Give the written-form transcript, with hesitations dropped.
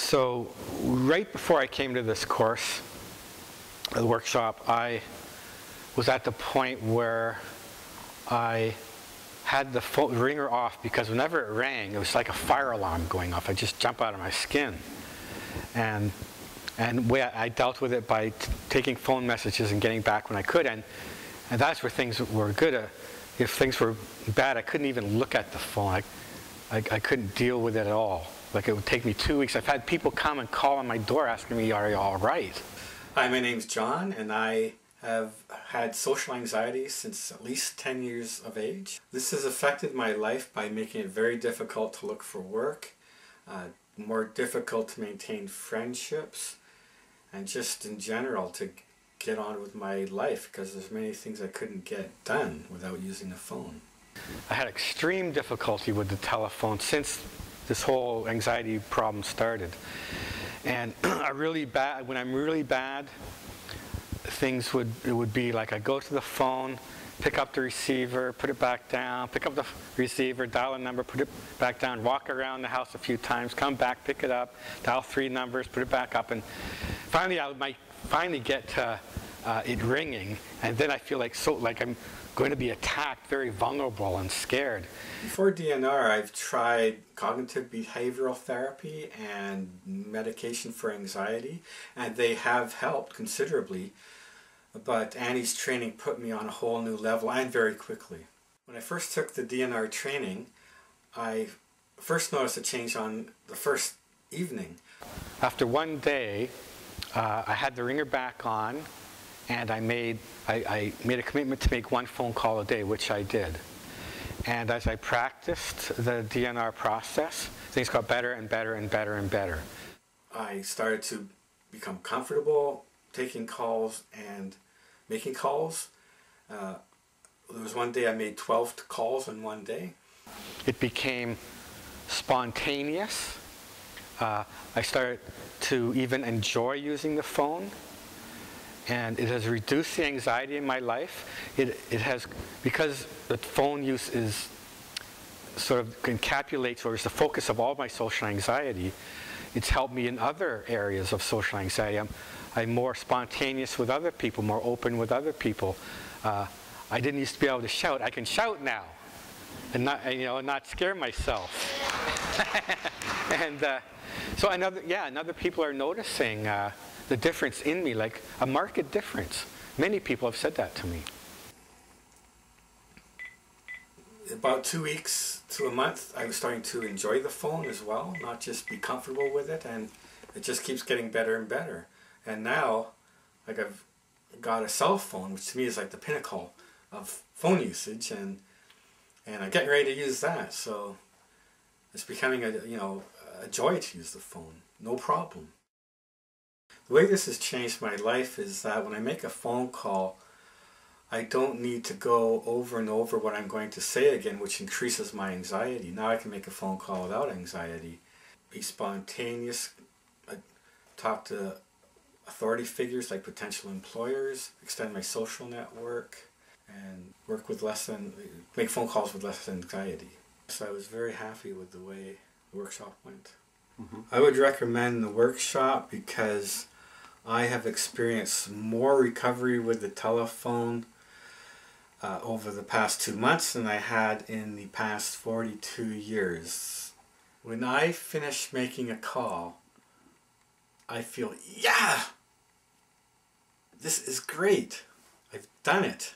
So right before I came to this course, the workshop, I was at the point where I had the phone ringer off because whenever it rang, it was like a fire alarm going off. I'd just jump out of my skin. And I dealt with it by taking phone messages and getting back when I could. And that's where things were good. If things were bad, I couldn't even look at the phone. I couldn't deal with it at all. Like, it would take me 2 weeks. I've had people come and call on my door asking me, "Are you all right?" Hi, my name's John, and I have had social anxiety since at least 10 years of age. This has affected my life by making it very difficult to look for work, more difficult to maintain friendships, and just in general to get on with my life because there's many things I couldn't get done without using the phone. I had extreme difficulty with the telephone since this whole anxiety problem started. And when I'm really bad, it would be like I go to the phone, pick up the receiver, put it back down, pick up the receiver, dial a number, put it back down, walk around the house a few times, come back, pick it up, dial 3 numbers, put it back up, and finally I might get to it ringing, and then I feel like I'm going to be attacked, very vulnerable and scared. Before DNR, I've tried cognitive behavioral therapy and medication for anxiety, and they have helped considerably. But Annie's training put me on a whole new level, and very quickly. When I first took the DNR training, I first noticed a change on the first evening. After one day, I had the ringer back on, and I made a commitment to make 1 phone call a day, which I did. And as I practiced the DNR process, things got better and better and better and better. I started to become comfortable taking calls and making calls. There was one day I made 12 calls in one day. It became spontaneous. I started to even enjoy using the phone. And it has reduced the anxiety in my life. It has, because the phone use is sort of encapsulates or is the focus of all my social anxiety, it's helped me in other areas of social anxiety. I'm more spontaneous with other people, more open with other people. I didn't used to be able to shout. I can shout now, and not scare myself. And so other people are noticing the difference in me, like a marked difference. Many people have said that to me. About 2 weeks to a month, I was starting to enjoy the phone as well, not just be comfortable with it, and it just keeps getting better and better. And now, like, I've got a cell phone, which to me is like the pinnacle of phone usage, and I'm getting ready to use that. So it's becoming a joy to use the phone, no problem. The way this has changed my life is that when I make a phone call, I don't need to go over and over what I'm going to say again, which increases my anxiety. Now I can make a phone call without anxiety, be spontaneous, talk to authority figures like potential employers, extend my social network, and make phone calls with less anxiety. So I was very happy with the way the workshop went. I would recommend the workshop because I have experienced more recovery with the telephone over the past 2 months than I had in the past 42 years. When I finish making a call, I feel, yeah, this is great. I've done it.